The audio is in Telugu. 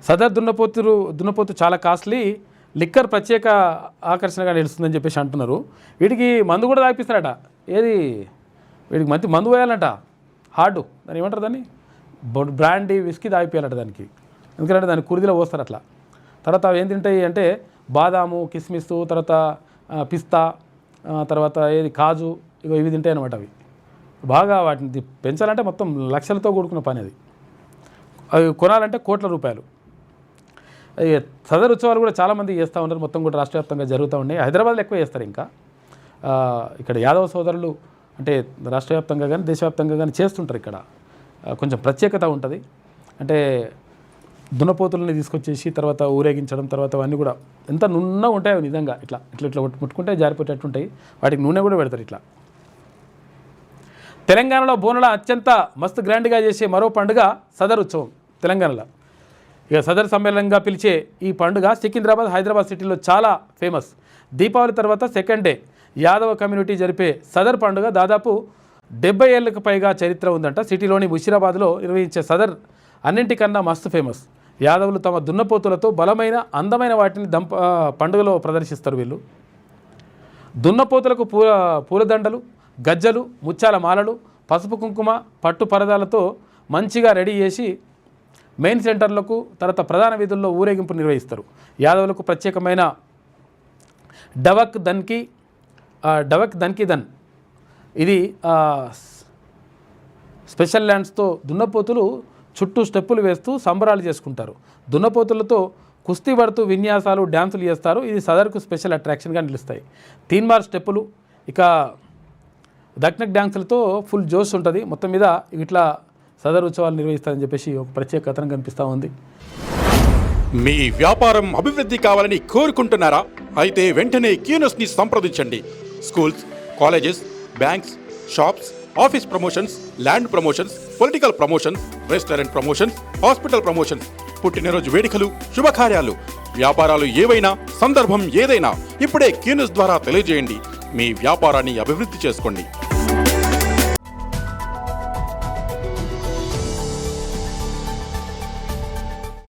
సదర్ దున్నపోతు చాలా కాస్ట్లీ, లిక్కర్ ప్రత్యేక ఆకర్షణగా నిలుస్తుందని చెప్పేసి అంటున్నారు. వీటికి మందు కూడా తాగిపిస్తారట. ఏది వీడికి మందు పోయాలంట, హార్డు దాన్ని ఏమంటారు, దాన్ని బ్రాండీ విస్కీ తాగిపోయాలట దానికి. ఎందుకంటే దాన్ని కురిదిలో పోస్తారు అట్లా. తర్వాత అవి ఏం తింటాయి అంటే బాదాము, కిస్మిస్, తర్వాత పిస్తా, తర్వాత ఏది కాజు, ఇవి తింటాయి అన్నమాట. అవి బాగా వాటిని పెంచాలంటే మొత్తం లక్షలతో కూడుకున్న పని అది. అవి కొనాలంటే కోట్ల రూపాయలు. సదర్ ఉత్సవాలు కూడా చాలామంది చేస్తూ ఉంటారు. మొత్తం కూడా రాష్ట్ర వ్యాప్తంగా జరుగుతూ ఉన్నాయి. హైదరాబాద్లో ఎక్కువ చేస్తారు. ఇంకా ఇక్కడ యాదవ సోదరులు అంటే రాష్ట్ర వ్యాప్తంగా కానీ దేశవ్యాప్తంగా కానీ చేస్తుంటారు. ఇక్కడ కొంచెం ప్రత్యేకత ఉంటుంది. అంటే దున్నపోతులని తీసుకొచ్చేసి తర్వాత ఊరేగించడం, తర్వాత అవన్నీ కూడా ఎంత నున్నగా ఉంటాయో నిజంగా. ఇట్లా ఇట్లా ఇట్లా ముట్టుకుంటే జారిపోయేటట్టుంటాయి. వాటికి నూనె కూడా పెడతారు ఇట్లా. తెలంగాణలో బోనాల అత్యంత మస్తు గ్రాండ్గా చేసే మరో పండుగ సదర్ ఉత్సవం. తెలంగాణలో ఇక సదర్ సమ్మేళనంగా పిలిచే ఈ పండుగ సికింద్రాబాద్, హైదరాబాద్ సిటీలో చాలా ఫేమస్. దీపావళి తర్వాత సెకండ్ డే యాదవ కమ్యూనిటీ జరిపే సదర్ పండుగ దాదాపు 70 ఏళ్ళకు పైగా చరిత్ర ఉందంట. సిటీలోని ముషీరాబాద్లో నిర్వహించే సదర్ అన్నింటికన్నా మస్తు ఫేమస్. యాదవులు తమ దున్నపోతులతో బలమైన అందమైన వాటిని పండుగలో ప్రదర్శిస్తారు. వీళ్ళు దున్నపోతులకు పూలదండలు, గజ్జలు, ముత్యాల మాలలు, పసుపు కుంకుమ, పట్టు పరదాలతో మంచిగా రెడీ చేసి మెయిన్ సెంటర్లకు తర్వాత ప్రధాన వీధుల్లో ఊరేగింపు నిర్వహిస్తారు. యాదవులకు ప్రత్యేకమైన డవక్ దన్కి దన్ ఇది స్పెషల్ ల్యాండ్స్తో దున్నపోతులు చుట్టూ స్టెప్పులు వేస్తూ సంబరాలు చేసుకుంటారు. దున్నపోతులతో కుస్తీ పడుతూ విన్యాసాలు, డ్యాన్సులు చేస్తారు. ఇది సదర్కు స్పెషల్ అట్రాక్షన్గా నిలుస్తాయి. తీన్మార్ స్టెప్పులు, ఇక దక్నక్ డ్యాన్సులతో ఫుల్ జోష్ ఉంటుంది. మొత్తం మీద ఇట్లా సదర్ ఉత్సవాలు నిర్వహిస్తారని చెప్పేసి ఒక ప్రత్యేక కథనం కనిపిస్తూ ఉంది. మీ వ్యాపారం అభివృద్ధి కావాలని కోరుకుంటున్నారా? అయితే వెంటనే క్యూనస్ని సంప్రదించండి. Schools, colleges, banks, shops, office promotions, land promotions, political promotions, restaurant promotions, hospital promotions, పుట్టినరోజు వేడుకలు, శుభకార్యాలు, వ్యాపారాలు ఏవైనా, సందర్భం ఏదైనా ఇప్పుడే క్యూనస్ ద్వారా తెలియజేయండి. మీ వ్యాపారాన్ని అభివృద్ధి చేసుకోండి.